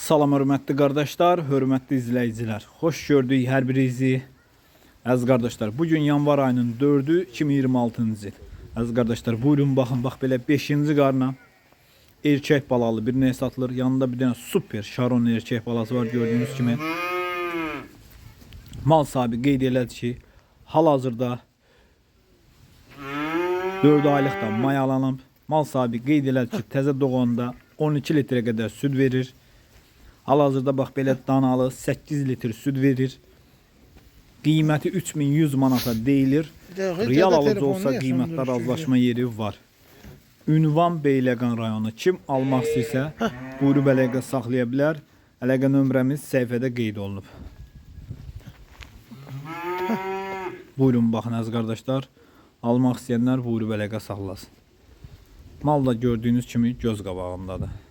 Salam hörmətli qardaşlar, hörmətli izləyicilər. Xoş gördük hər birinizi. Əziz qardaşlar, bugün yanvar ayının 4-ü 2026-cı il. Əziz qardaşlar, buyurun baxın, bax belə 5-ci qarna erkək balalı bir nə satılır. Yanında bir dənə super Şaron erkək balası var gördüyünüz kimi. Mal sahibi qeyd elədi ki, hal-hazırda 4 aylıqda mayalanıb. Mal sahibi qeyd elədi ki, təzə doğanda 12 litrə qədər süd verir. Hal-hazırda bax belə danalı 8 litr süd verir. Qiyməti 3100 manata deyilir. Real alıcı olsa qiymətdə razılaşma yeri var. Ünvan Beyləqan rayonu. Kim almaq istəyirsə buyurub əlaqə saxlaya bilər. Əlaqə nömrəmiz səhifədə qeyd olunub. Buyurun baxın əziz qardaşlar. Almaq istəyənlər buyurub əlaqə saxlasın. Mal da gördüyünüz kimi göz qabağındadır.